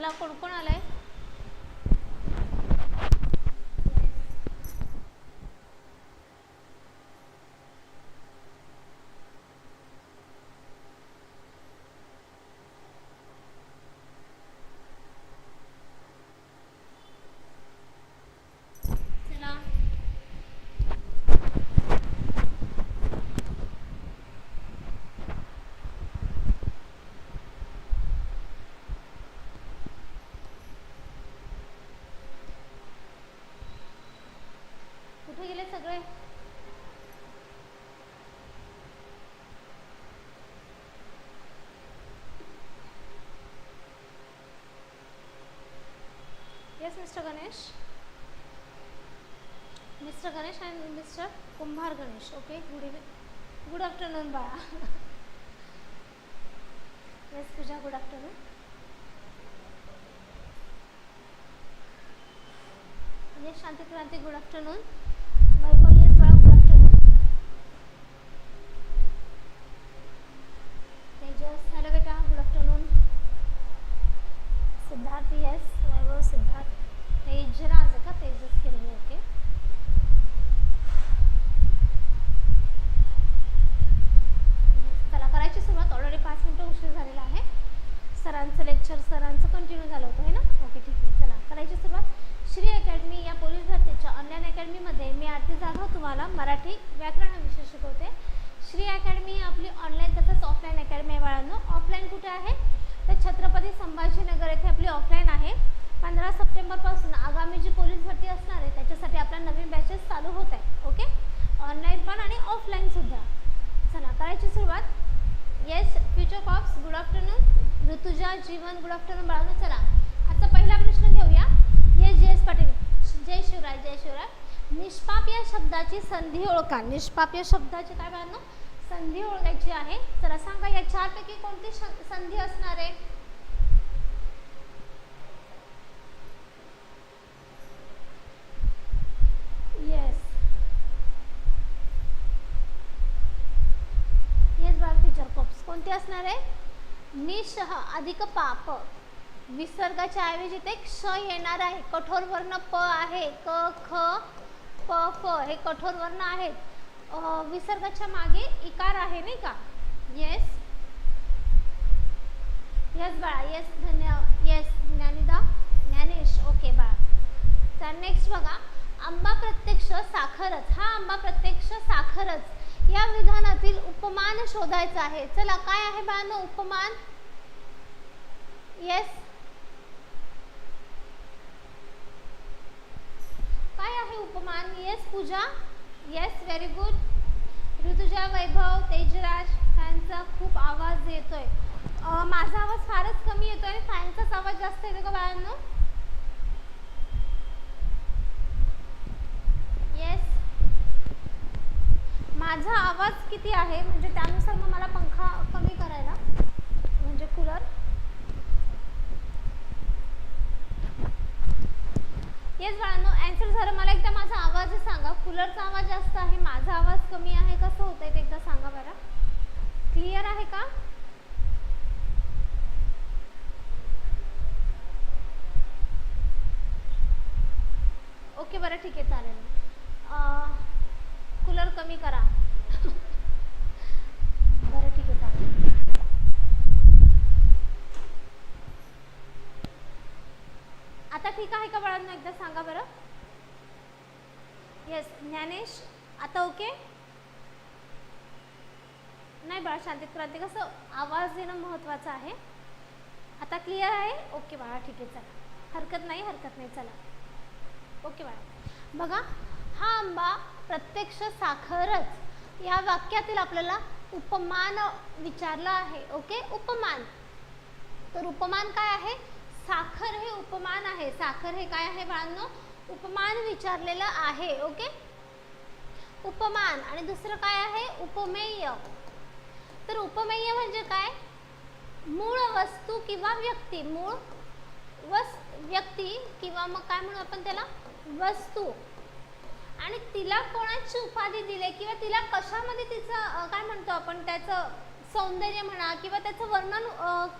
चला कोण कोण आलंय? चला कुठे गेले सगळे? Yes mister Ganesh. Mister Ganesh and mister Kumbhar Ganesh. Okay, good afternoon बाळा. येस पूजा, गुड आफ्टरनून. येस शांती क्रांती, गुड आफ्टरनून. वैभव, येस बाळा, गुड आफ्टरनून. तेजस, हॅलो बेटा, गुड आफ्टरनून. सिद्धार्थ, येस वैभव, सिद्धार्थ. तेजराज आहे का? तेजस किरणे. ओके, चला करायची सुरुवात. ऑलरेडी 5 मिनिटं उशीर झालेला आहे. सरांचं लेक्चर सरांचं कंटिन्यू झालं होतं आहे ना? ओके ठीक आहे, चला करायची सुरुवात. श्री अकॅडमी या पोलीस भरतीच्या ऑनलाईन अकॅडमीमध्ये मी आरती जाधव तुम्हाला मराठी व्याकरण हा विषय शिकवते. श्री अकॅडमी ही आपली ऑनलाईन तसंच ऑफलाईन अकॅडमी आहे बाळांनो. ऑफलाईन कुठे आहे तर छत्रपती संभाजीनगर येथे आपली ऑफलाईन आहे. 15 सप्टेंबरपासून आगामी जी पोलीस भरती असणार आहे त्याच्यासाठी आपल्या नवीन बॅचेस चालू होत आहे. ओके, ऑनलाईन पण आणि ऑफलाईन सुद्धा. चला करायची सुरुवात. Yes future cops, good afternoon. Rutuja, Jeevan, good afternoon बाळांनो. चला आजचा पहिला प्रश्न घेऊया. येस जी एस पाटील, जय शिवराय, जय शिवराय. निष्पाप या शब्दाची संधी ओळखा. निष्पाप या शब्दाची काय बाळांनो? संधी ओळखायची आहे. चला सांगा या चारपैकी कोणती संधी असणार आहे? येस येस बाळ फ्युचर कॉप्स कोणती असणार आहे? निशह अधिक पाप. विसर्गाच्या ऐवजी ते क्ष येणार आहे. कठोर वर्ण प आहे. क ख प फ हे कठोर वर्ण आहेत. विसर्गाच्या मागे इकार आहे नाही का? येस येस बाळा, येस धन्यवाद. येस ज्ञानिदा, ज्ञानेश. ओके बाळा. तर नेक्स्ट बघा. आंबा प्रत्यक्ष साखरच. हा आंबा प्रत्यक्ष साखरच या विधानातील उपमान शोधायचा आहे. चला काय आहे बाळांनो उपमान? येस काय आहे उपमान? Yes Pooja, yes very good. Rutuja, वैभव, तेजराज, फॅनचा खूप आवाज येतोय. माझा आवाज फारच कमी येतोय आणि फॅनचाच आवाज जास्त येतो का बाळांनो? येस माझा आवाज किती आहे म्हणजे त्यानुसार मग मला पंखा कमी करायला म्हणजे कूलर. येस बाळांनो आन्सर झालं. मला एकदा माझा आवाज सांगा. कूलरचा आवाज जास्त आहे, माझा आवाज कमी आहे, कसं होतंय ते एकदा सांगा बरं. क्लिअर आहे का? ओके बरं ठीक आहे चालेल. कूलर कमी करा. बरं ठीक आहे चालेल. आता ठीक आहे का बाळांनो एकदा सांगा बरं. येस ज्ञानेश आता ओके नाही बाळा शांतीत क्रांती कसं आवाज देणं महत्त्वाचं आहे. आता क्लिअर आहे? ओके बाळा ठीक आहे चला हरकत नाही चला ओके बाळा. बघा हा आंबा प्रत्यक्ष साखरच या वाक्यातील आपल्याला उपमान विचारलं आहे. ओके उपमान. तर उपमान काय आहे? साखर हे उपमान आहे. साखर हे काय आहे बाळांनो? उपमान विचारलेलं आहे. ओके उपमान. आणि दुसरं काय आहे? उपमेय. तर उपमेय म्हणजे काय? मूळ वस्तू किंवा व्यक्ती. मूळ व्यक्ती किंवा मग काय म्हणू आपण त्याला वस्तू आणि तिला कोणाची उपाधी दिली किंवा तिला कशामध्ये तिचं काय म्हणतो आपण त्याचं सौंदर्य म्हणा किंवा त्याचं वर्णन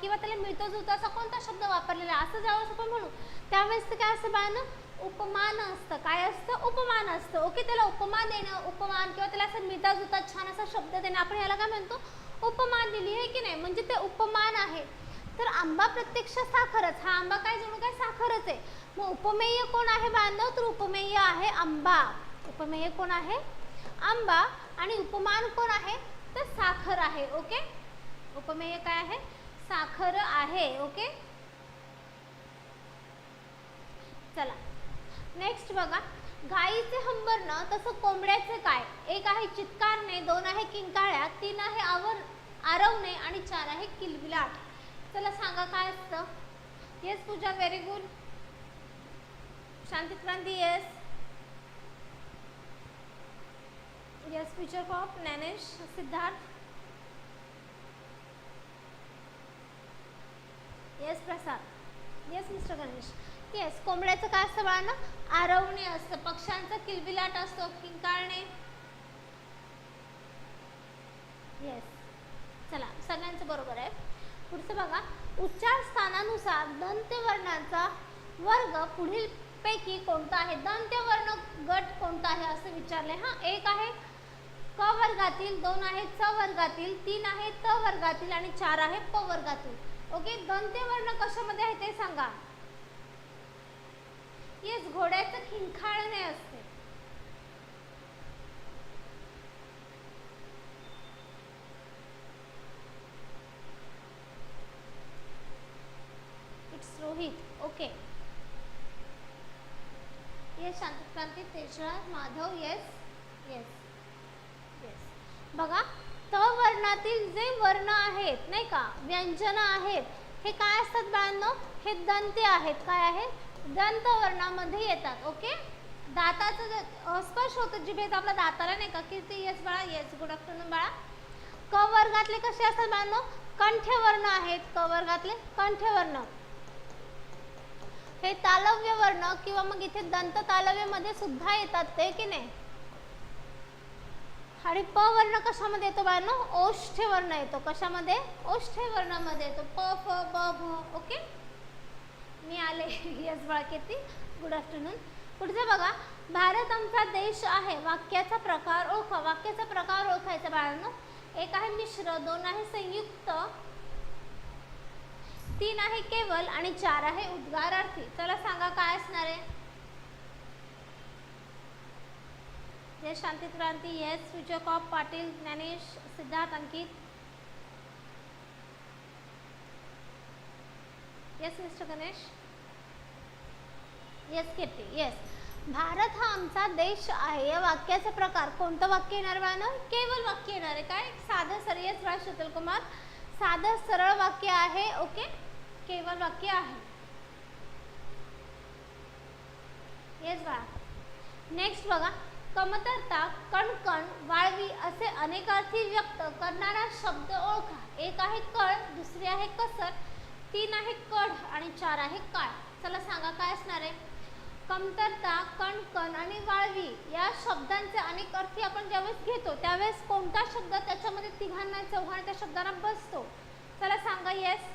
किंवा त्याला मिळतो जुळतो असा कोणता शब्द वापरलेला आहे असं ज्यावेळेस आपण म्हणू त्यावेळेस ते काय असतं बाळांनो, उपमान असतं. काय असतं? उपमान असतं. ओके, त्याला उपमान देणं, उपमान किंवा त्याला असं मिळता जुळता छान असा शब्द देणं, आपण याला काय म्हणतो? उपमान दिली आहे की नाही, म्हणजे ते उपमान आहे. तर आंबा प्रत्यक्ष साखरच, हा आंबा काय जणू काय साखरच आहे. मग उपमेय कोण आहे बांधव? तर उपमेय आहे आंबा. उपमेय कोण आहे? आंबा. आणि उपमान कोण आहे? तर साखर आहे. ओके, उपमेय काय आहे? साखर आहे. ओके, चला नेक्स्ट बघा, गाईचे हंबरणं तसं कोंबड्याचे काय? एक आहे चित्कारणे, दोन आहे किंकाळ्या, तीन आहे आरवणे आणि चार आहे किलबिलाट. चला सांगा काय असतं? Yes Pooja, very good. Shanti Kranti, yes yes. Future cop, Dnyanesh, Siddharth, yes Prasad, yes mister Ganesh. Yes, कोंबड्याचं काय असतं बाळांना? आरवणे असतं. पक्ष्यांचा किलबिलाट असतो, किंकाळणे. येस, चला सगळ्यांचं बरोबर आहे. पुढचं बघा, उच्चार स्थानानुसार दंत्यवर्णाचा वर्ग पुढील पैकी कोणता आहे? दंत्यवर्ण गट कोणता आहे असं विचारले. हा, एक आहे क वर्गातील, दोन आहे च वर्गातील, तीन आहे त वर्गातील आणि चार आहे प वर्गातील. ओके, दंत्यवर्ण कशामध्ये आहे ते सांगा. येस, घोड्याचं खिंखाळणे असते. It's Rohit. Okay, yes Shantkranti, Tejra, Madhav, yes yes yes. बघा, त वर्णातील जे वर्ण आहेत नाही का, व्यंजन आहेत, हे काय असतात बाळांनो? हे दंत्य आहेत. काय आहे? दंत वर्णामध्ये येतात. ओके, दाताचं स्पर्श होतं जिभेचा आपल्या दाताला नाही का, कीर्ती, येस बाळा, येस, गुड आफ्टरनून बाळा. क वर्गातले कसे असतात बाळांनो? कंठ्यवर्ण आहेत. क वर्गातले कंठ्यवर्ण हे तालव्य वर्ण किंवा मग इथे दंत तालव्य मध्ये सुद्धा येतात ते की नाही. आणि प वर्ण कशामध्ये येतो बाळांनो? ओष्ठ्य वर्ण येतो. कशामध्ये? ओष्ठ्य वर्णामध्ये येतो. प, फ, ब, भ. ओके, मी आले. यस बाळा, कीर्ती, गुड आफ्टरनून. पुढचं बघा, भारत आमचा देश आहे. वाक्याचा प्रकार ओळखा. वाक्याचा प्रकार ओळखायचा बाळांनो. एक आहे मिश्र, दोन आहे संयुक्त, तीन आहे केवल आणि चार आहे उद्गारार्थी. चला सांगा काय असणार आहे? Yes Shanti Kranti, yes future cop, Patil, Dnyanesh, Siddharth, Ankit, yes mister Ganesh, yes Kirti, yes. Bharat हा आमचा देश आहे या वाक्याचा प्रकार कोणतं वाक्य येणार बाळांनो? केवल वाक्य येणार आहे. काय? साधं सरळ. येस बाळा शीतल कुमार, साधं सरळ वाक्य आहे. ओके, केवल वाक्य आहे. येस बाळा. नेक्स्ट बघा, कमतरता, कणकण, वाळवी असे अनेकार्थी व्यक्त करणारा शब्द ओळखा. एक आहे कळ, दुसरी आहे कसर, तीन आहे कढ आणि चार आहे काळ. चला सांगा काय असणार आहे? कमतरता, कणकण आणि वाळवी या शब्दांचे अनेक अर्थी आपण ज्यावेळेस घेतो त्यावेळेस कोणता शब्द त्याच्यामध्ये तिघांना चौघांना त्या शब्दांना बसतो? चला सांगा. Yes,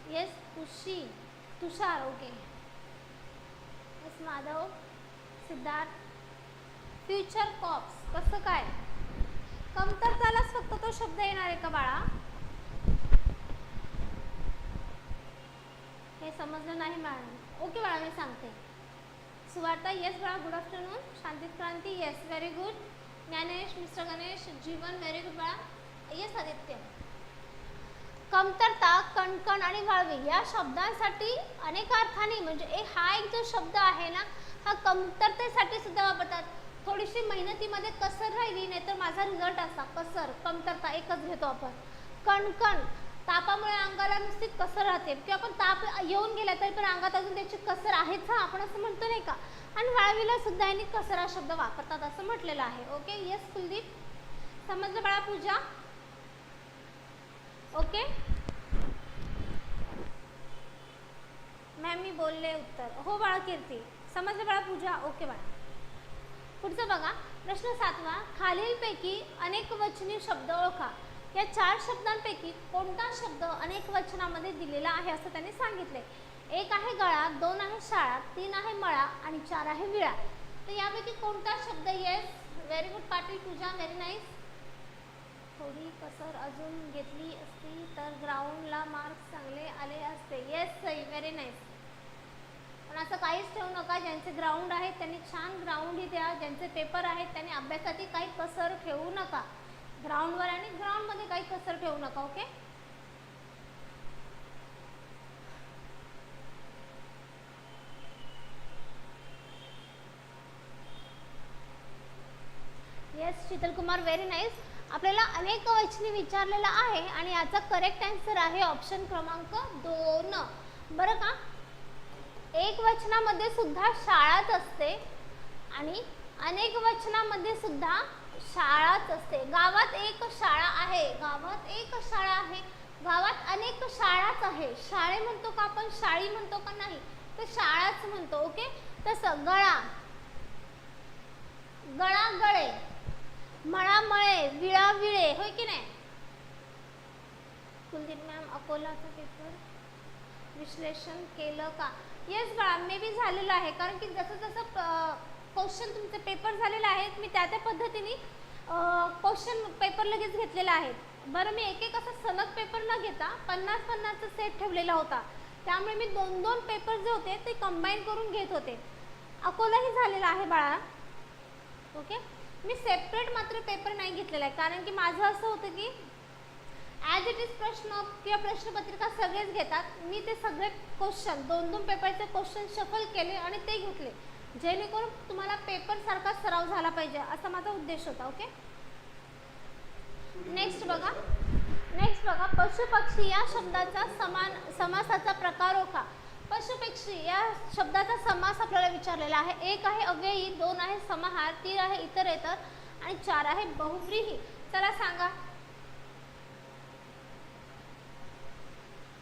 yes Tushi, Tushar. Okay, yes Madhav, Siddharth, future cops. कसं काय? कमतरतालाच फक्त तो शब्द येणार आहे का बाळा? हे समजलं नाही बाळा? ओके बाळा, मी सांगते. सुवार्ता, येस बाळा, good afternoon. Shanti Kranti, yes very good. Dnyanesh, mister Ganesh, Jeevan, very good बाळा. येस आदित्य. कमतरता, कणकण आणि वाळवी या शब्दांसाठी अनेक अर्थाने म्हणजे हा एक जो शब्द आहे ना, हा कमतरतेसाठी सुद्धा वापरतात. थोडीशी मेहनतीमध्ये कसर राहिली नाही तर माझा रिझल्ट असा. कसर, कमतरता एकच घेतो आपण. कणकण, तापामुळे अंगाला नुसती कसर राहते किंवा आपण ताप येऊन गेला तरी पण अंगात अजून त्याची कसर आहेच, हा आपण असं म्हणतो नाही का. आणि वाळवीला सुद्धा यांनी कसर हा शब्द वापरतात असं म्हटलेलं आहे. ओके, येस कुलदीप, समजलं बाळा? पूजा, ओके मॅम, मी बोलले उत्तर. हो बाळा कीर्ती, समजलं बाळा पूजा? ओके बाळा. पुढचं बघा प्रश्न 7वा. खालीलपैकी अनेक वचनी शब्द ओळखा. या 4 शब्दांपैकी कोणता शब्द अनेक वचनामध्ये दिलेला आहे असं त्यांनी सांगितले. 1 आहे गळा, 2 आहे शाळा, 3 आहे मळा आणि 4 आहे विळा. तर यापैकी कोणता शब्द? येस, व्हेरी गुड पाटील पूजा, व्हेरी नाईस. थोडी कसर अजून घेतली असती तर ग्राउंडला मार्क्स चांगले आले असते. Yes Sai, very nice. पण असं काहीच ठेवू नका. ज्यांचे ग्राउंड आहेत त्यांनी छान ग्राउंडही द्या. ज्यांचे पेपर आहेत त्यांनी अभ्यासाची काही कसर ठेवू नका. ग्राउंडवर आणि ग्राउंडमध्ये काही कसर ठेवू नका. Okay. Yes Sheetal Kumar, very nice. आपल्याला अनेक वचनी विचारलेला आहे आणि याचा करेक्ट आन्सर आहे ऑप्शन क्रमांक 2. बरं का? एक वचनामध्ये सुद्धा शाळाच असते आणि अनेक वचनामध्ये सुद्धा शाळाच असते. गावात एक शाळा आहे, गावात एक शाळा आहे, गावात अनेक शाळाच आहे. शाळे म्हणतो का आपण? शाळी म्हणतो का? नाही, तर शाळाच म्हणतो. ओके. तसं गळा, गळा गळे, मळा मळे, विळा विळे, होय की नाही? कुलदीप मॅम, अकोलाचा पेपर विश्लेषण केलं का? येस बाळा, मे बी झालेलं आहे. कारण की जसं जसं क्वेश्चन तुमचे पेपर झालेले आहेत मी त्या पद्धतीने क्वेश्चन पेपर लगेच घेतलेला आहे. बरं, मी एक एक असा सलग पेपर न घेता 50-50चा सेट ठेवलेला होता. त्यामुळे मी 2-2 पेपर जे होते ते कंबाईन करून घेत होते. अकोलाही झालेला आहे बाळा. ओके. मी सेपरेट मात्र पेपर नाही घेतलेला आहे कारण की माझं असं होतं की ॲज इट इज प्रश्न किंवा प्रश्नपत्रिका सगळेच घेतात. मी ते सगळे क्वेश्चन 2-2 पेपरचे क्वेश्चन शफल केले आणि ते घेतले जेणेकरून तुम्हाला पेपर सारखा सराव झाला पाहिजे असा माझा उद्देश होता. ओके. नेक्स्ट बघा पशु पक्षी या शब्दाचा समासाचा प्रकार ओळखा. पशु पक्षी या शब्दाचा समास आपल्याला विचारलेला आहे. 1 आहे अव्ययी, 2 आहे समाहार, 3 आहे इतरेतर आणि 4 आहे बहुव्रीही. चला सांगा.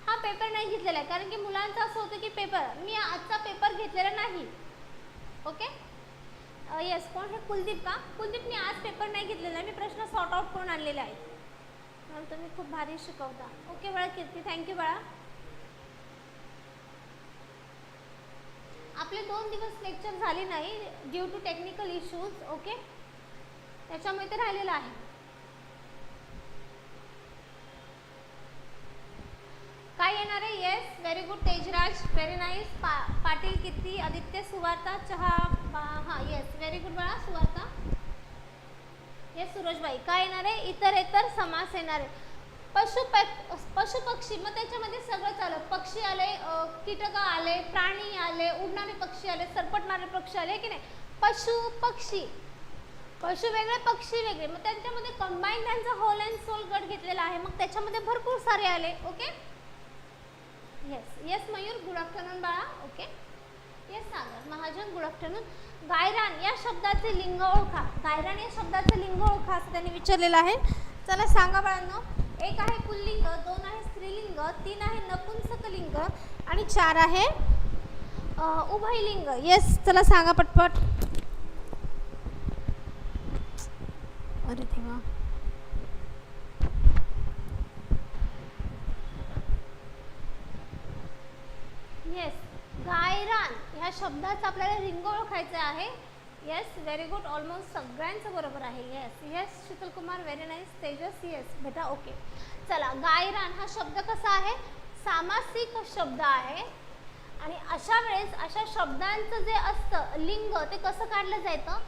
हा पेपर नाही घेतलेला आहे कारण की मुलांचं असं होतं की पेपर मी आजचा पेपर घेतलेला नाही. ओके. येस, कोण हे? कुलदीप का? कुलदीपने आज पेपर नाही घेतलेला आहे. मी प्रश्न सॉर्ट आउट करून आणलेले आहेत. मॅम तुम्ही खूप भारी शिकवता. ओके बाळा कीर्ती, थँक्यू बाळा. आपले 2 दिवस लेक्चर झाले नाही due to technical issues. Okay, त्याच्यामुळे ते राहिलेलं आहे. काय येणार आहे? Yes, very good Tejraj, very nice. Patil Kirti, Aditya, Suvarta, चहा, हां येस, व्हेरी गुड बाळा सुवार्ता. येस सूरजबाई. काय येणार आहे? इतरेतर समास येणार आहे. पशु पक्षी, मग त्याच्यामध्ये सगळंच आलं. पक्षी आले, कीटक आले, प्राणी आले, उडणारे पक्षी आले, सरपटणारे पक्षी आले की नाही? पशु पक्षी, पशु वेगळे पक्षी वेगळे, मग त्यांच्यामध्ये कंबाईन त्यांचा होल अँड सोल गट घेतलेला आहे. मग त्याच्यामध्ये भरपूर सारे आले. Okay. Yes yes Mayur, good afternoon बाळा. ओके. येस सागर महाजन, गुड आफ्टरनून. गायरान या शब्दाचे लिंग ओळखा. गायरान या शब्दाचे लिंग ओळखा असं त्यांनी विचारलेलं आहे. चला सांगा बाळांनो. 1 आहे पुल्लिंग, 2 आहे स्त्रीलिंग, 3 आहे नपुंसकलिंग आणि 4 आहे उभयलिंग. येस, चला सांगा पटपट. अरे देवा. येस, गायरान ह्या शब्दाचा आपल्याला लिंग ओळखायचं आहे. Yes, very good. ऑलमोस्ट सगळ्यांचं बरोबर आहे. Yes yes Sheetal Kumar, very nice. Tejas, yes बेटा. ओके. चला, गायरान हा शब्द कसा आहे? सामासिक शब्द आहे आणि अशा वेळेस अशा शब्दांचं जे असतं लिंग ते कसं काढलं जातं?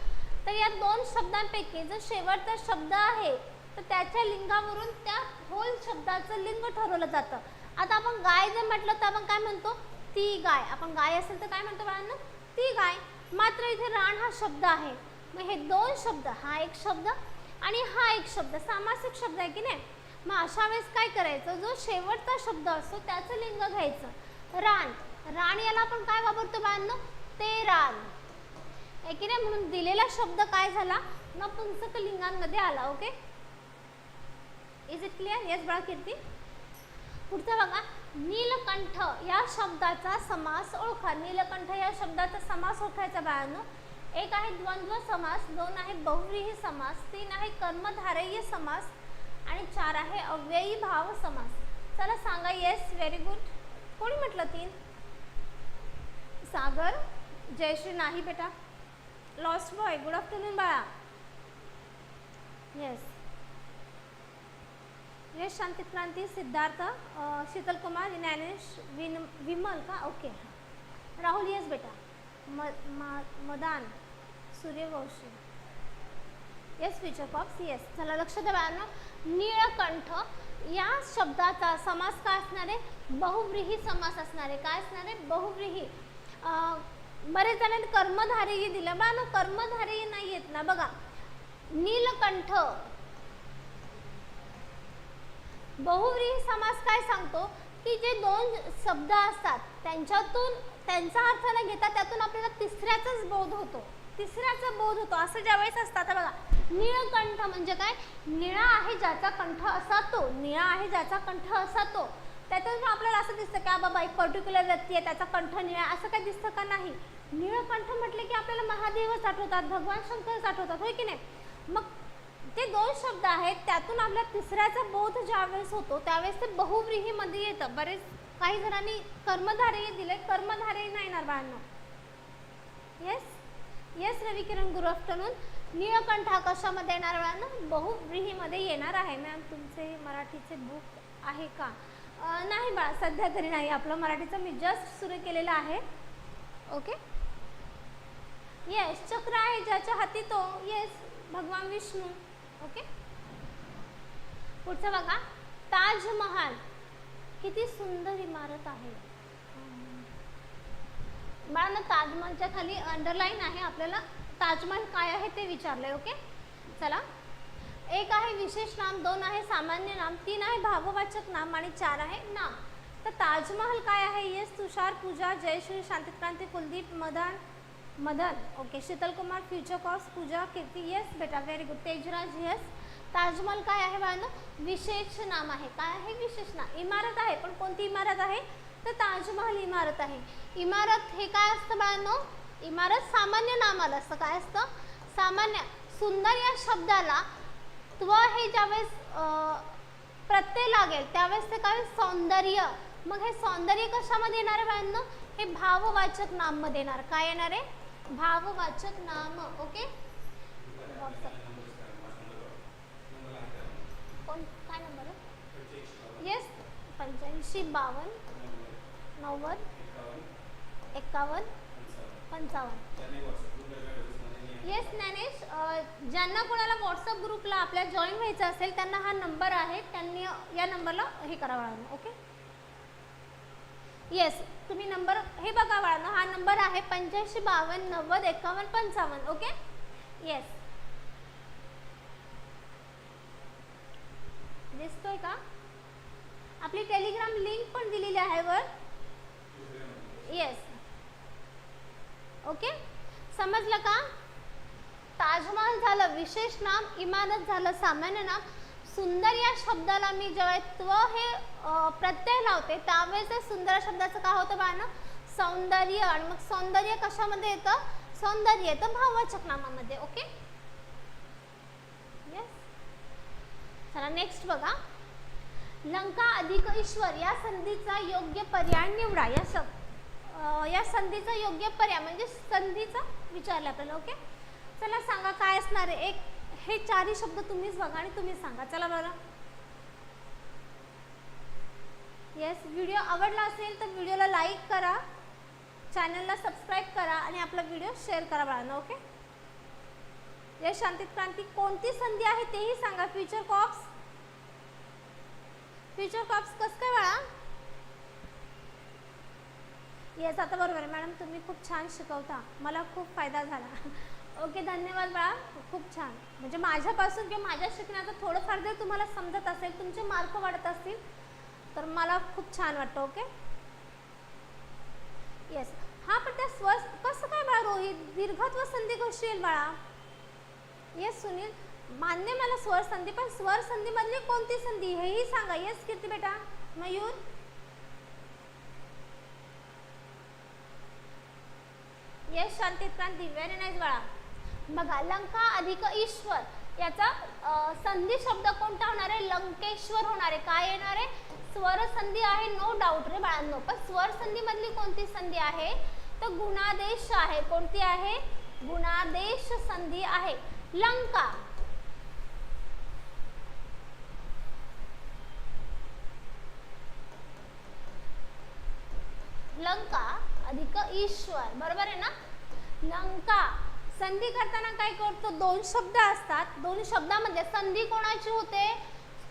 तर या 2 शब्दांपैकी जो शेवटचा शब्द आहे तर त्याच्या लिंगावरून त्या होल शब्दाचं लिंग ठरवलं जातं. आता आपण गाय जर म्हटलं तर आपण काय म्हणतो? ती गाय. आपण गाय असेल तर काय म्हणतो बाळांनो? ती गाय. मात्र इथे रान हा शब्द आहे. मग हे 2 शब्द, हा एक शब्द आणि हा एक शब्द सामासिक शब्द आहे की नाही? मग अशा वेळेस काय करायचं? जो शेवटचा शब्द असतो त्याचं लिंग घ्यायचं. रान, रान याला आपण काय वापरतो बाळांनो? ते रान आहे की नाही? म्हणून दिलेला शब्द काय झाला? नपुंसक लिंगांमध्ये आला. Okay, is it clear? Yes बाळा कीर्ती. पुढचा बघा, नीलकंठ या शब्दाचा समास ओळखा. नीलकंठ या शब्दाचा समास ओळखायचा बाळांनो. एक आहे द्वंद्व समास, दोन आहे बहुव्रीही समास, तीन आहे कर्मधारयी समास आणि चार आहे अव्ययी भाव समास. चला सांगा. Yes, very good. कोणी म्हटलं तीन? सागर, जयश्री नाही बेटा. लॉस्ट बॉय, गुड आफ्टरनून बाळा. येस यश, शांती क्रांती, सिद्धार्थ, शीतल कुमार, ज्ञानेश, विमल का? ओके. राहुल येस बेटा. Madan, Suryavanshi yes. Future pops yes. चला लक्ष द्या बाळांनो. नीळकंठ या शब्दाचा समास काय असणार आहे? बहुव्रीही समास असणार आहे. काय असणार आहे? बहुव्रीही. बरेच जणांनी कर्मधारयी दिलं बाळांनो. कर्मधारयी नाही येत ना बघा. नीलकंठ बहुव्रीही समास काय सांगतो की जे दोन शब्द असतात त्यांच्यातून त्यांचा अर्थ न घेता त्यातून आपल्याला तिसऱ्याचाच बोध होतो. तिसऱ्याचा बोध होतो असं ज्यावेळेस असतं. आता बघा, नीळकंठ म्हणजे काय? निळा आहे ज्याचा कंठ असा तो. निळा आहे ज्याचा कंठ असा तो. त्यातून आपल्याला असं दिसतं की बाबा एक पर्टिक्युलर व्यक्ती आहे, त्याचा कंठ निळा, असं काय दिसतं का? नाही. नीळकंठ म्हटले की आपल्याला महादेवच आठवतात, भगवान शंकरच आठवतात, होय की नाही? मग ते दोन शब्द आहेत त्यातून आपल्या तिसऱ्याचा बोध ज्यावेळेस होतो त्यावेळेस ते बहुव्रीहीमध्ये येतं. बरेच काही जणांनी कर्मधारयी दिले. कर्मधारयी नाही येणार बाळांनो. येस येस रविकिरण, गुड आफ्टरनून. नीळकंठ हा कशामध्ये येणार बाळांनो? बहुव्रीहीमध्ये येणार आहे. मॅम तुमचे मराठीचे बुक आहे का? नाही बाळा, सध्या तरी नाही. आपलं मराठीचं मी जस्ट सुरू केलेलं आहे. ओके. येस. चक्र आहे ज्याच्या हाती तो. येस, भगवान विष्णू. ओके. पुढचं बघा. ताजमहाल किती सुंदर इमारत आहे. बाळांनो ताजमहालच्या खाली अंडरलाईन आहे. आपल्याला ताजमहाल काय आहे ते विचारलंय. ओके. चला. एक आहे विशेष नाम, दोन आहे सामान्य नाम, तीन आहे भाववाचक नाम आणि चार आहे नाम. तर ताजमहाल काय आहे? Yes Tushar, Pooja, Jayashree, Shantikranti, Kuldeep, Madan. Okay. Sheetal Kumar, future cops, Pooja, Kirti. Yes बेटा, very good. Tejraj yes. Taj Mahal काय आहे बाळांनो? विशेष नाम आहे. काय आहे? विशेष नाम. इमारत आहे, पण कोणती इमारत आहे? तर ताजमहाल इमारत आहे. इमारत हे काय असतं बाळांनो? इमारत सामान्य नामाला असतं. काय असतं? सामान्य. सुंदर या शब्दाला त्व हे ज्यावेळेस प्रत्यय लागेल त्यावेळेस ते काय? सौंदर्य. मग हे सौंदर्य कशामध्ये येणार आहे बाळांनो? हे भाववाचक नाम मध्ये येणार. काय येणार आहे? भाववाचक नाम. ओके. कोण काय नंबर आहे? येस 85 52 90 51 55. येस ज्ञानेश, ज्यांना कोणाला व्हॉट्सअप ग्रुपला आपल्या जॉईन व्हायचं असेल त्यांना हा नंबर आहे, त्यांनी या नंबरला हे करा बाळांनो. ओके. येस तुम्ही नंबर हे बघा बाळांनो, हा नंबर आहे 85 52 90 51 55. ओके. येस दिसतोय का? आपली टेलिग्राम लिंक पण दिलेली आहे वर. येस. ओके. समजलं का? ताजमहाल झालं विशेष नाम, इमारत झालं सामान्य नाम. सुंदर या शब्दाला मी जेव्हा त्व हे प्रत्यय लावते त्यावेळेस सुंदर शब्दाचं काय होतं बाळांनो? सौंदर्य. आणि मग सौंदर्य कशामध्ये येतं? सौंदर्य येतं भाववाचक नामामध्ये. ओके. येस. चला नेक्स्ट बघा. लंका अधिक ईश्वर या संधीचा योग्य पर्याय निवडा. या संधीचा योग्य पर्याय म्हणजे संधीचा विचारलं आपल्याला. ओके. चला सांगा काय असणार आहे. एक हे चारही शब्द तुम्हीच बघा आणि तुम्हीच सांगा. चला बरं. येस. व्हिडिओ आवडला असेल तर व्हिडिओला लाईक करा, चॅनलला सबस्क्राईब करा आणि आपला व्हिडिओ शेअर करा बाळांनो. ओके. या शांती क्रांती कोणती संधी आहे तेही सांगा. Future cops. फ्युचर कॉप्स कसं काय बाळा? येस आता बरोबर आहे मॅडम, तुम्ही खूप छान शिकवता, मला खूप फायदा झाला. ओके धन्यवाद बाळा, खूप छान. म्हणजे माझ्यापासून किंवा माझ्या शिकण्याचं थोडंफार जर तुम्हाला समजत असेल, तुमचे मार्क वाढत असतील तर मला खूप छान वाटतं. ओके. येस. हा पण त्या स्वर कसं काय बाळा? रोहित दीर्घत्व संधी कशी येईल बाळा? येस सुनील, मान्य मला स्वर संधी, पण स्वर संधी मधली कोणती संधी हेही सांगा. येस कीर्ती बेटा. मयूर येस शांती क्रांती, व्हेरी नाईस बाळा. बघा लंका अधिक ईश्वर याचा संधी शब्द कोणता होणार आहे? लंकेश्वर होणार आहे. काय येणार आहे? स्वर संधी आहे, नो डाऊट रे बाळांनो. पण स्वर संधी मधली कोणती संधी आहे? तर गुणादेश आहे. कोणती आहे? गुणादेश संधी आहे. लंका लंका अधिक ईश्वर, बरोबर आहे ना. लंका संधी करताना काय करतो? दोन शब्द असतात. दोन शब्दामध्ये संधी कोणाची होते?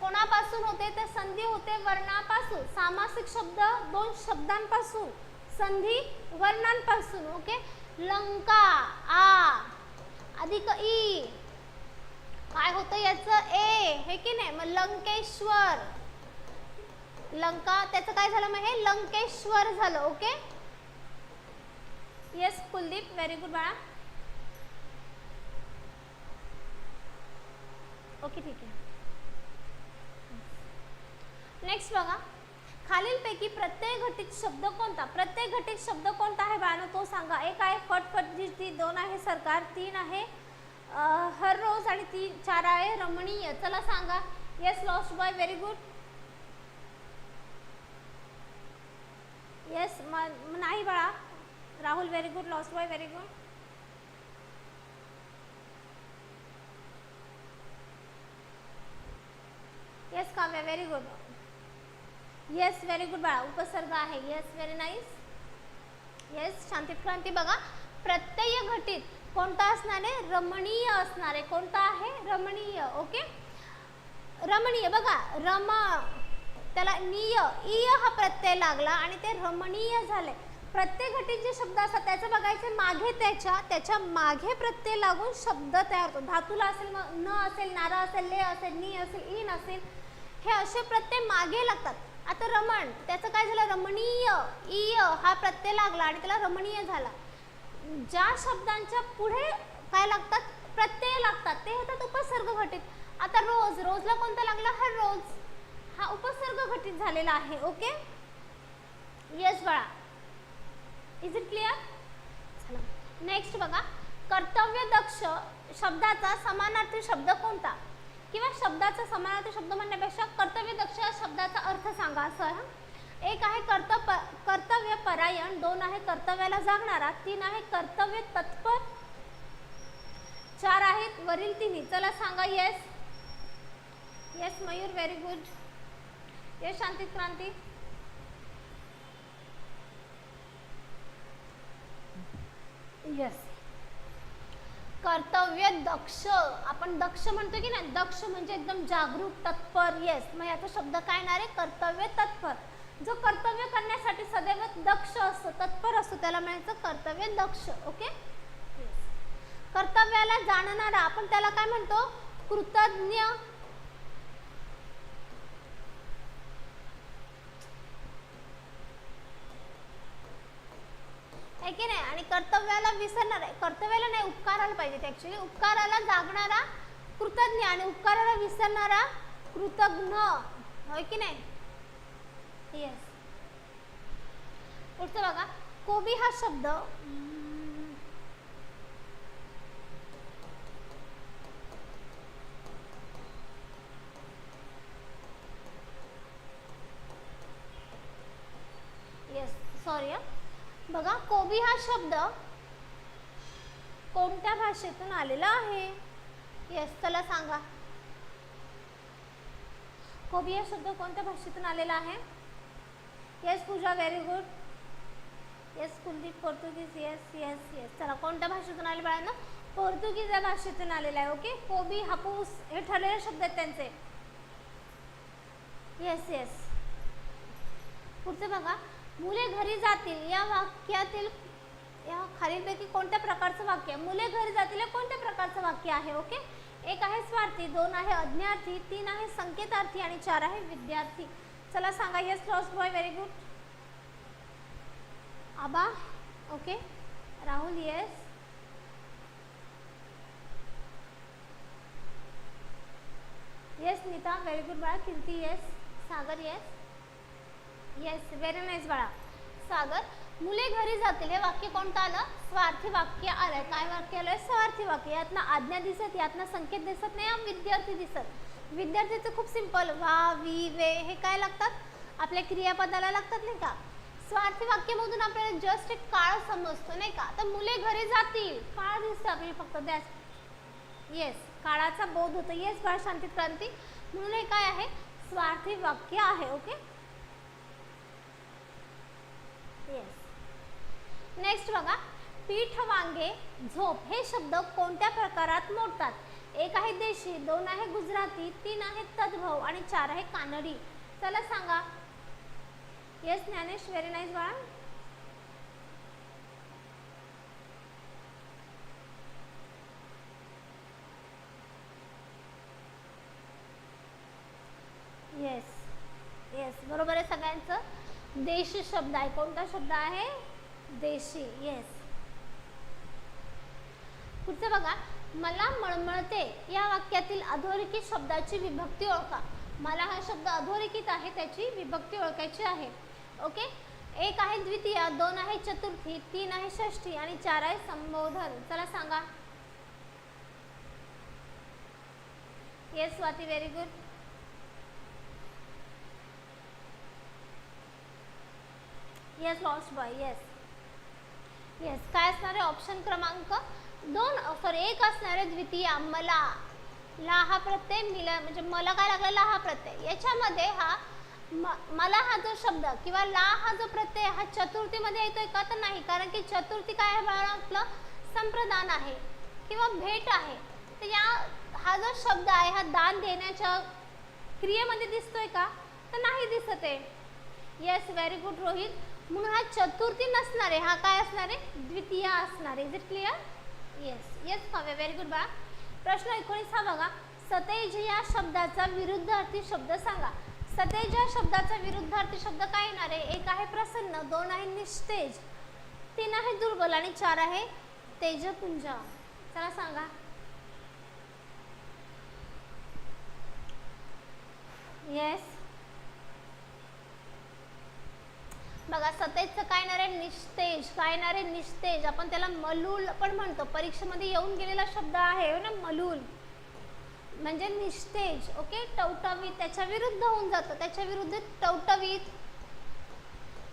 कोणापासून होते? तर संधी होते वर्णापासून. सामासिक शब्द दोन शब्दांपासून, संधी वर्णांपासून. ओके. लंका आ अधिक ई काय होतं याचं? ए, हे की नाही. मग लंकेश्वर, लंका त्याचं काय झालं? मग हे लंकेश्वर झालं. Okay. Yes Kuldeep, very good बाळा. ओके ठीक आहे. नेक्स्ट बघा, खालीलपैकी प्रत्यय घटित शब्द कोणता? प्रत्यय घटित शब्द कोणता आहे बाळांनो तो सांगा. एक आहे फटफट जिजती, दोन आहे सरकार, तीन आहे हर रोज आणि चार आहे रमणीय. चला सांगा. Yes lost boy, very good. Yes नाही बाळा. Rahul very good. Lost boy very good. Yes Kavya very good. Yes very good बाळा. उपसर्ग आहे. Yes very nice. Yes Shanti क्रांती. बघा प्रत्यय घटित कोणता असणार आहे? रमणीय असणार आहे. कोणता आहे? रमणीय. ओके. रमणीय बघा रम त्याला निय इय हा प्रत्यय लागला आणि ते रमणीय झाले. प्रत्यय घटित जे शब्द असतात त्याचं बघायचं मागे त्याच्या मागे प्रत्यय लागून शब्द तयार होतो. धातूला असेल न असेल, नारा असेल, ले असेल, नी असेल, इन असेल, हे असे प्रत्यय मागे लागतात. आता रमण त्याचं काय झालं? रमणीय इय हा प्रत्यय लागला आणि त्याला रमणीय झाला. ज्या शब्दांच्या पुढे काय लागतात? प्रत्यय लागतात ते होतात उपसर्ग घटित. आता रोज, रोजला कोणता लागला? हर रोज हा उपसर्ग घटित झालेला आहे. ओके. येस बाळा. Is it clear? चला नेक्स्ट बघा, कर्तव्य दक्ष शब्दाचा समानार्थी शब्द कोणता? किंवा शब्दाचा समानार्थी शब्द म्हणण्यापेक्षा कर्तव्य दक्ष शब्दाचा अर्थ सांगा असं. एक आहे कर्तव्य परायण, दोन आहे कर्तव्याला जागणारा, तीन आहे कर्तव्य तत्पर, चार आहेत वरील तिन्ही. चला सांगा. Yes yes Mayur very good. Yes Shanti Kranti. Yes कर्तव्य दक्ष, आपण दक्ष म्हणतो की नाही, दक्ष म्हणजे एकदम जागरूक, तत्पर. येस मग याचा शब्द काय येणार आहे? कर्तव्य तत्पर. जो कर्तव्य करण्यासाठी सदैव दक्ष असतो, तत्पर असतो, त्याला म्हणायचं कर्तव्य दक्ष. ओके. कर्तव्याला जाणणारा आपण त्याला काय म्हणतो? कृतज्ञ. आहे की नाही. आणि कर्तव्याला विसरणार आहे, कर्तव्याला नाही उपकाराला पाहिजे. ऍक्च्युली उपकाराला जागणारा कृतज्ञ आणि उपकाराला विसरणारा कृतज्ञ. होय की नाही. येस. पुढचं बघा, कोबी हा शब्द येस सॉरी बघा, कोबी हा शब्द कोणत्या भाषेतून आलेला आहे? येस चला सांगा. कोबी हा शब्द कोणत्या भाषेतून आलेला आहे? Yes Pooja very good. Yes Kuldeep Portuguese. Yes yes yes. चला कोणत्या भाषेतून आले बाळांनो? पोर्तुगीज या भाषेतून आलेला आहे. ओके. कोबी, हापूस हे ठरलेले शब्द आहेत त्यांचे. Yes yes. पुढचे बघा, मुले घरी जातील या वाक्यातील या खालीलपैकी कोणत्या प्रकारचं वाक्य? मुले घरी जातील कोणत्या प्रकारचं वाक्य आहे? ओके. एक आहे स्वार्थी, दोन आहे अज्ञार्थी, तीन आहे संकेतार्थी आणि चार आहे विद्यार्थी. चला सांगा. Yes lost boy very good. Aba okay. Rahul yes. Yes Neeta very good बाळा. Kirti yes. Sagar yes. Yes very nice बाळा. सागर मुले घरी जातील हे वाक्य कोणतं आलं? स्वार्थी वाक्य आलंय. काय वाक्य आलंय? स्वार्थी वाक्य. यातनं आज्ञा दिसत, यातनं संकेत दिसत नाही, विद्यार्थी दिसत. विद्यार्थीचं खूप सिंपल, वा, वी, वे हे काय लागतात? आपल्या क्रियापदाला लागतात नाही का? स्वार्थी वाक्यामधून आपल्याला जस्ट एक काळ समजतो नाही का? तर मुले घरी जातील, काळ दिसतं आपल्याला फक्त दॅस. येस, काळाचा बोध होतो. येस बाळ शांती क्रांती. म्हणून हे काय आहे? स्वार्थी वाक्य आहे. Okay, yes. नेक्स्ट बघा, पीठ, वांगे, झोप हे शब्द कोणत्या प्रकारात मोडतात? एक आहे देशी, दोन आहे गुजराती, तीन आहे तद्भव आणि चार आहे कानडी. चला सांगा. येस ज्ञानेश, व्हेरी नाईस बाळा. येस येस, बरोबर आहे सगळ्यांचं. देशी शब्द आहे. कोणता शब्द आहे? देशी. येस. पुढचं बघा, मला मळमळते या वाक्यातील अधोरेखित शब्दाची विभक्ती ओळखा. मला हा शब्द अधोरेखित आहे, त्याची विभक्ती ओळखायची आहे. ओके, एक आहे द्वितीया, दोन आहे चतुर्थी, तीन आहे षष्ठी आणि चार आहे संबोधन. चला सांगा. Yes Swati, very good. Yes lost boy. Yes yes, काय असणार आहे? ऑप्शन क्रमांक दोन, सॉरी एक असणार आहे द्वितीया. मला, ला हा प्रत्यय, मिला म्हणजे मला काय लागला? ला हा प्रत्यय. याच्यामध्ये हा मला हा जो शब्द किंवा ला हा जो प्रत्यय हा चतुर्थीमध्ये येतोय का? तर नाही, कारण की चतुर्थी काय आहे बाळा? आपलं संप्रदान आहे किंवा भेट आहे. तर या हा जो शब्द आहे हा दान देण्याच्या क्रियेमध्ये दिसतोय का? तर नाही दिसत आहे. Yes, very good Rohit. म्हणून हा चतुर्थी नसणार आहे, हा काय असणार आहे? द्वितीय असणार आहे. Is it clear? Yes yes Kavya, very good बा. प्रश्न 19 हा बघा, सतेज या शब्दाचा विरुद्धार्थी शब्द सांगा. सतेज या शब्दाचा विरुद्धार्थी शब्द काय येणार आहे? एक आहे प्रसन्न, दोन आहे निस्तेज, तीन आहे दुर्बल आणि चार आहे तेजपुंज. चला सांगा. येस बघा, सतेजचं काय येणार आहे? निस्तेज. काय येणार आहे? निस्तेज. आपण त्याला मलूल पण म्हणतो, परीक्षेमध्ये येऊन गेलेला शब्द आहे ना मलूल, म्हणजे निस्तेज. ओके, टवटवीत त्याच्या विरुद्ध होऊन जातं, त्याच्या विरुद्ध टवटवीत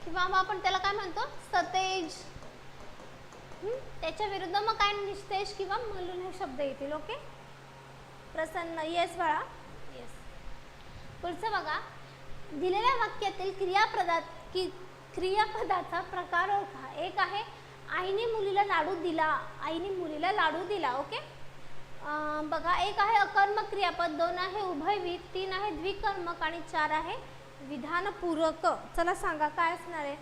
किंवा मग आपण त्याला काय म्हणतो? सतेज. त्याच्या विरुद्ध मग काय? निस्तेज किंवा मलूल हे शब्द येतील. ओके, प्रसन्न. येस बाळा. येस. पुढचं बघा, दिलेल्या वाक्यातील क्रियापदाचा प्रकार ओळखा. एक आहे आईने मुलीला लाडू दिला, आईने मुलीला लाडू दिला. ओके, बघा एक आहे अकर्मक क्रियापद, दोन आहे उभयविध, तीन आहे द्विकर्मक आणि चार आहे विधानपूरक. चला सांगा काय असणार आहे?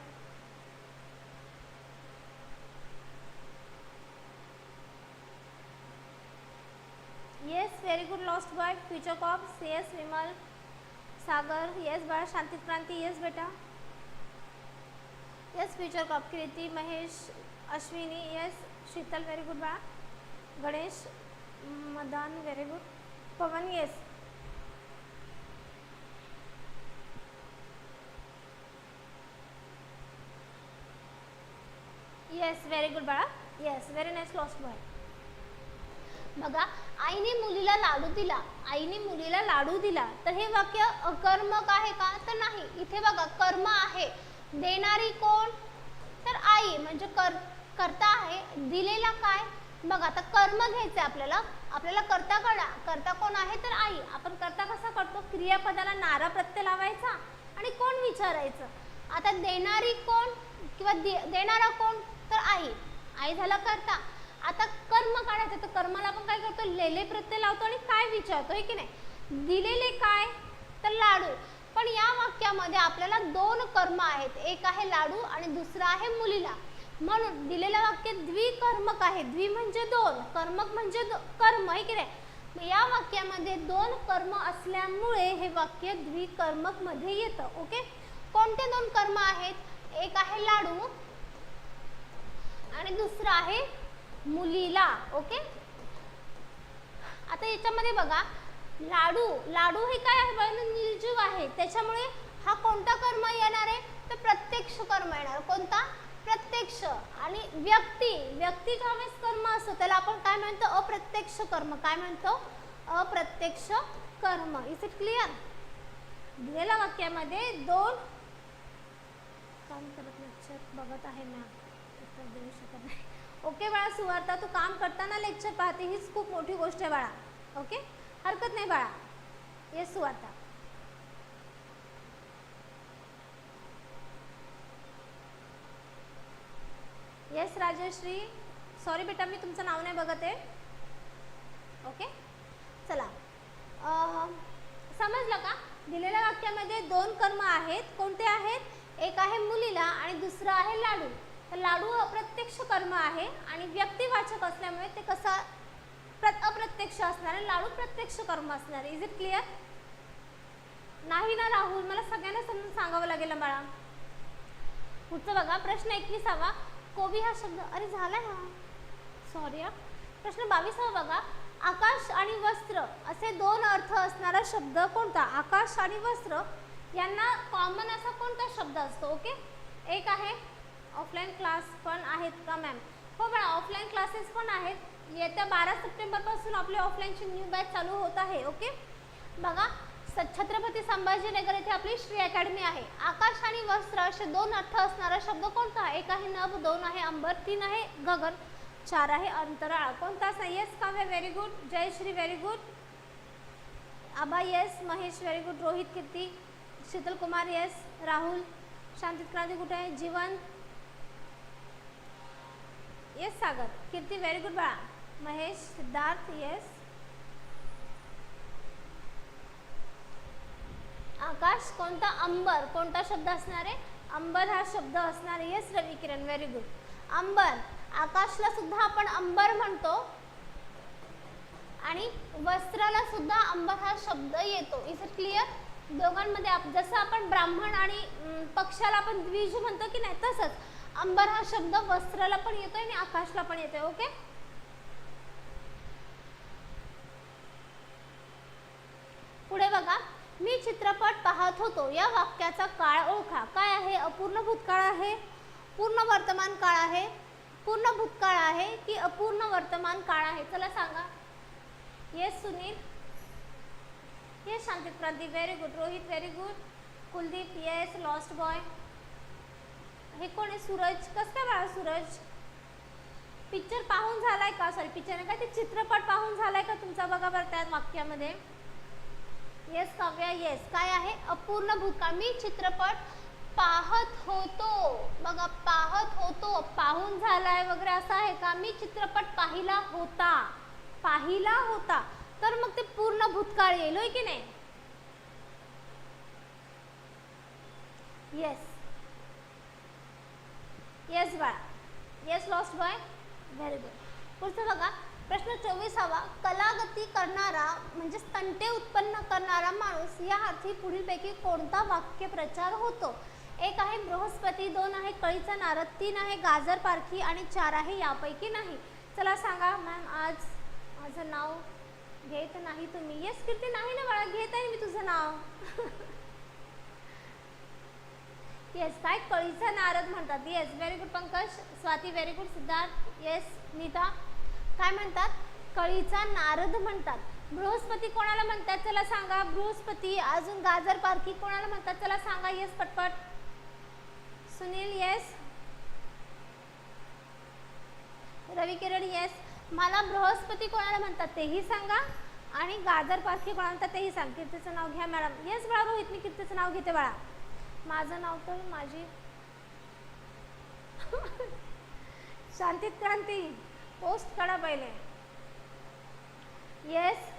Yes, very good lost boy. Future cops. Yes Vimal, Sagar. Yes बाळा शांती क्रांती. येस बेटा. Yes future cop. Kriti, Mahesh, Ashwini. Yes Sheetal, very good बाळा. Ganesh, Madan, very good. Pawan. Yes yes, very good बाळा. Yes, very nice lost boy. बघा, आईने मुलीला लाडू दिला, आईने मुलीला लाडू दिला, तर हे वाक्य अकर्मक आहे का? तर नाही. इथे बघा कर्म आहे, देणारी कोण? तर आई, म्हणजे कर्ता आहे. दिलेला काय? बघा आता कर्म घ्यायचं आपल्याला, आपल्याला कर्ता कोण आहे? तर आई. आपण कर्ता कसा करतो? क्रियापदाला नारा प्रत्यय लावायचा आणि कोण विचारायचं. आता देणारी कोण किंवा देणारा कोण? तर आई. आई झाला कर्ता. आता कर्म काढायचं, तर कर्माला आपण काय करतो? लेले प्रत्यय लावतो आणि काय विचारतो, आहे की नाही? दिलेले काय? तर लाडू. पण या वाक्यामध्ये आपल्याला दोन कर्म आहेत, एक आहे लाडू आणि दुसरा आहे मुलीला. म्हणून दिलेलं वाक्य द्विकर्मक आहे. द्वि म्हणजे दोन, कर्मक म्हणजे कर्म, आहे की नाही? या वाक्यामध्ये दोन कर्म असल्यामुळे हे वाक्य द्विकर्मक मध्ये येतं. ओके, कोणते दोन कर्म आहेत? एक आहे लाडू आणि दुसरं आहे मुलीला. ओके, आता याच्यामध्ये बघा, लाडू हे काय आहे? निर्जीव आहे, त्याच्यामुळे हा कोणता कर्म येणार आहे? तर प्रत्यक्ष कर्म येणार. कोणता? प्रत्यक्ष आणि व्यक्ती ज्यावेळेस कर्म असतो त्याला आपण काय म्हणतो, अप्रत्यक्ष कर्म. काय म्हणतो, अप्रत्यक्ष कर्म. Is it clear? दिलेल्या वाक्यामध्ये दोन काम करत लेक्चर बघत आहे मॅम, उत्तर देऊ शकत नाही. ओके बाळा सुवार्ता, तू काम करताना लेक्चर पाहते हीच खूप मोठी गोष्ट आहे बाळा. ओके, हरकत नाही बाळा. येस सुवार्ता. येस राजश्री, सॉरी बेटा मी तुमचं नाव नाही बघत आहे. ओके चला, समजलं का? दिलेल्या वाक्यामध्ये दोन कर्म आहेत. कोणते आहेत? एक आहे मुलीला आणि दुसरं आहे लाडू. तर लाडू अप्रत्यक्ष कर्म आहे आणि व्यक्तिवाचक असल्यामुळे ते कसं अप्रत्यक्ष असणार आहे, लाडू प्रत्यक्ष कर्म असणार आहे. Is it clear? नाही ना राहुल, मला सगळ्यांना समजून सांगावं लागेल बाळा. पुढचं बघा, प्रश्न 21वा. कोबी हा शब्द, अरे झाला ना, सॉरी हा. प्रश्न 22वा बघा, आकाश आणि वस्त्र असे दोन अर्थ असणारा शब्द कोणता? आकाश आणि वस्त्र यांना कॉमन असा कोणता शब्द असतो? ओके, एक आहे ऑफलाईन क्लास पण आहेत का मॅम? हो बाळा, ऑफलाईन क्लासेस पण आहेत. येत्या 12 सप्टेंबरपासून आपली ऑफलाईनची न्यू बॅच चालू होत आहे. ओके बघा, छत्रपती संभाजीनगर येथे आपली श्री अकॅडमी आहे. आकाश आणि वस्त्र असे दोन अर्थ असणारा शब्द कोणता? एक आहे नभ, दोन आहे अंबर, तीन आहे गगन, चार आहे अंतराळ. कोणता? Yes Kavya, very good. Jayashree very good. Aba yes. Mahesh very good. Rohit, Kirti, Sheetal Kumar yes. Rahul, Shantit Kranti कुठे आहे? Jeevan yes. Sagar, Kirti very good बाळा. महेश, सिद्धार्थ येस. आकाश कोणता? अंबर. कोणता शब्द असणार आहे? अंबर हा शब्द असणार आहे. येस रवी किरण व्हेरी गुड. अंबर, आकाशला सुद्धा आपण अंबर म्हणतो आणि वस्त्राला सुद्धा अंबर हा शब्द येतो. Is it clear? दोघांमध्ये जसं आपण ब्राह्मण आणि पक्षाला आपण द्विज म्हणतो की नाही, तसंच अंबर हा शब्द वस्त्राला पण येतोय आणि आकाशला पण येतोय. ओके, पुढे बघा, मी चित्रपट पाहत होतो या वाक्याचा काळ ओळखा. काय आहे? अपूर्ण भूतकाळ आहे, पूर्ण वर्तमान काळ आहे, पूर्ण भूतकाळ आहे की अपूर्ण वर्तमान काळ आहे? चला सांगा. Yes Sunil, yes Shantit Kranti very good. Rohit very good. Kuldeep yes. Lost boy, हे कोण आहे? सूरज. कसं काय बाळा सूरज? पिक्चर पाहून झालाय का? सॉरी पिक्चर नाही का, ते चित्रपट पाहून झालाय का तुमचा? बघा बरं त्या वाक्यामध्ये. Yes Kavya yes. काय आहे? अपूर्ण भूतकाळ. मी चित्रपट पाहत होतो. बघा, पाहत होतो, पाहून झालाय वगैरे असं आहे का? मी चित्रपट पाहिला होता, पाहिला होता, तर मग ते पूर्ण भूतकाळ येईल, होय की नाही? येस येस बाळा. Yes lost boy very good. पुढचं बघा, प्रश्न 24वा. कलागती करणारा म्हणजे तंटे उत्पन्न करणारा माणूस या अर्थी पुढीलपैकी कोणता वाक्यप्रचार होतो? एक आहे बृहस्पती, दोन आहे कळीचा नारद, तीन आहे गाजर पारखी आणि चार आहे यापैकी नाही. चला सांगा. मॅम आज माझं नाव घेत नाही तुम्ही. येस कीर्ती, नाही ना बाळा, घेत आहे मी तुझं नाव. येस, काय? कळीचा नारद म्हणतात. Yes very good Pankaj. Swati very good. Siddharth yes. Nita काय म्हणतात? कळीचा नारद म्हणतात. बृहस्पती कोणाला म्हणतात? चला सांगा. बृहस्पती. अजून गाजर पारखी कोणाला म्हणतात? चला सांगा. येस पटपट. सुनील येस. रवी किरण येस. मला बृहस्पती कोणाला म्हणतात तेही सांगा आणि गाजर पारखी कोणाला म्हणतात तेही सांग. कीर्तीचं नाव घ्या मॅडम. येस बाळा रोहित, मी कीर्तीचं नाव घेते बाळा. माझं नाव तर माझी शांतित क्रांती पोस्ट करा पहिले. Yes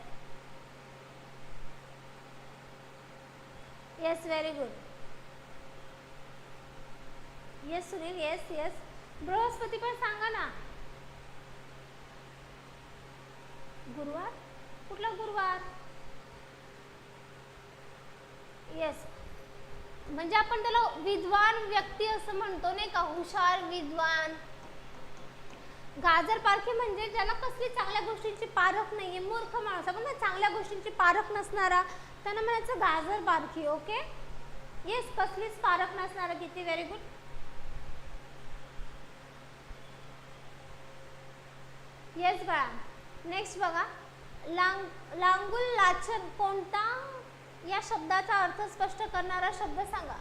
yes very good. Yes Sunil yes yes. Brihaspati पण सांगा ना. गुरुवार. कुठला गुरुवार? येस, म्हणजे आपण त्याला विद्वान व्यक्ती असं म्हणतो नाही का, हुशार विद्वान. गाजर पारखी म्हणजे ज्याला कसली चांगल्या गोष्टींची पारख नाहीये, मूर्ख माणूस. आपण चांगल्या गोष्टींची पारख नसणारा त्यांना म्हणायचं गाजर पारखी. ओके येस, कसलीच पारख नसणारा. किती व्हेरी गुड. येस बाळा. नेक्स्ट बघा, लांगुल लाचन कोणता या शब्दाचा अर्थ स्पष्ट करणारा शब्द सांगा.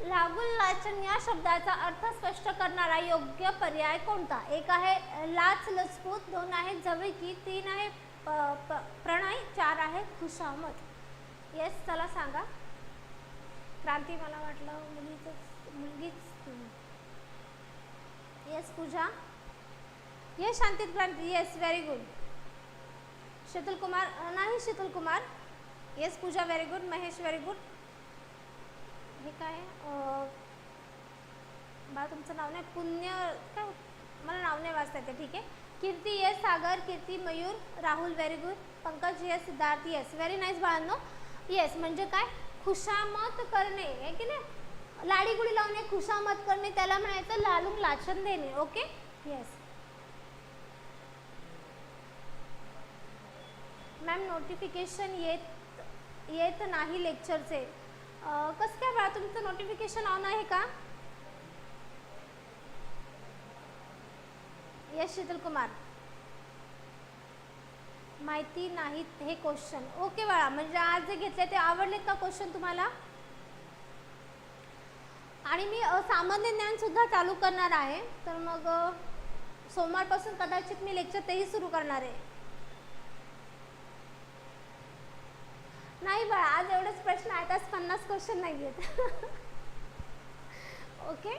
लागुल लाचन या शब्दाचा अर्थ स्पष्ट करणारा योग्य पर्याय कोणता. एक आहे लाच लचपूत, 2 आहे जवळकी, 3 आहे प्रणय, 4 आहे खुशामत. येस चला सांगा. क्रांती, मला वाटलं मुलगीच. Yes Pooja. Yes Shanti Kranti. Yes very good. Sheetal Kumar नाही, Sheetal Kumar. Yes Pooja very good. Mahesh very good. हे काय बा तुमचं नाव नाही, पुण्य काय, मला नाव नाही वाचता येते. ठीक आहे. Kirti yes, Sagar, Kirti, Mayur, Rahul very good. Pankaj yes, Siddharth yes, very nice बाळांनो. येस म्हणजे काय, खुशामत करणे आहे की नाही, लाडीगुडी लावणे, खुशामत करणे, त्याला म्हणायचं लालून लाचन देणे. ओके. येस मॅम, नोटिफिकेशन येत नाही लेक्चरचे. कसं काय बा, तुमचं नोटिफिकेशन ऑन आहे का. यस शीतल कुमार. माहिती नाहीत हे क्वेश्चन. ओके बाळा, म्हणजे आज जे घेतले ते आवडलेत का क्वेश्चन तुम्हाला. आणि मी सामान्य ज्ञान सुद्धा चालू करणार आहे, तर मग सोमवारपासून कदाचित मी लेक्चर तेही सुरू करणार आहे. नाही बाळा, आज एवढेच प्रश्न आहेत, आज 50 क्वेश्चन नाही आहेत. ओके.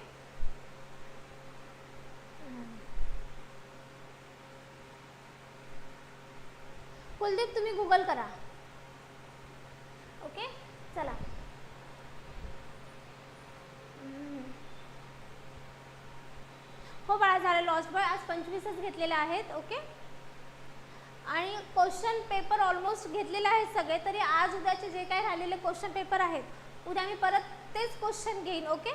कुलदीप तुम्ही गुगल करा. ओके चला. हो बाळा, झालं लॉस्ट बॉय. आज 25च घेतलेले आहेत. ओके. आणि क्वेश्चन पेपर ऑलमोस्ट घेतलेले आहेत सगळे, तरी आज उद्याचे जे काही राहिलेले क्वेश्चन पेपर आहेत उद्या मी परत तेच क्वेश्चन घेईन. ओके.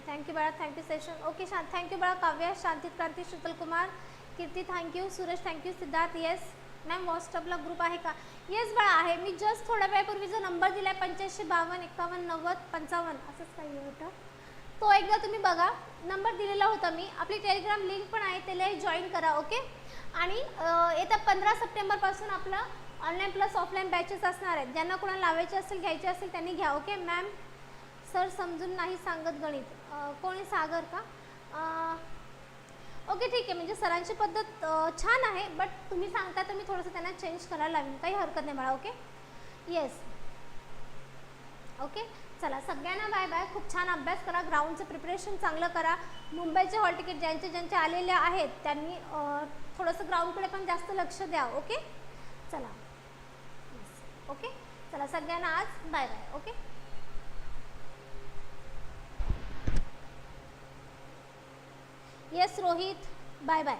थँक्यू बाळा, थँक्यू सेशन. ओके थँक्यू बाळा. Kavya, Shanti Kranti, Sheetal Kumar, Kirti thank you, Suresh thank you, Siddharth yes. Ma'am व्हॉट्सअपला ग्रुप आहे का. येस बाळा आहे. मी जस्ट थोड्या वेळापूर्वी जो नंबर दिला आहे 85 52 51 90 55 असंच काही होतं, तो एकदा तुम्ही बघा. नंबर दिलेला होता मी. आपली टेलिग्राम लिंक पण आहे, त्याला जॉईन करा. ओके. आणि येत्या 15 सप्टेंबरपासून आपलं ऑनलाईन प्लस ऑफलाईन बॅचेस असणार आहेत. ज्यांना कोणाला लावायचे असेल, घ्यायचे असेल त्यांनी घ्या. ओके. मॅम सर समजून नाही सांगत गणित. कोणी सागर का. ओके ठीक आहे. म्हणजे सरांची पद्धत छान आहे, बट तुम्ही सांगता तर मी थोडंसं त्यांना चेंज करायला लावीन, काही हरकत नाही मला. ओके. येस. ओके चला सगळ्यांना बाय बाय. खूप छान अभ्यास करा, ग्राउंडचं प्रिपरेशन चांगलं करा. मुंबईचे हॉल तिकीट ज्यांचे आलेले आहेत त्यांनी थोडंसं ग्राउंडकडे पण जास्त लक्ष द्या. ओके चला. ओके चला सगळ्यांना आज bye bye. Okay. Yes Rohit bye bye.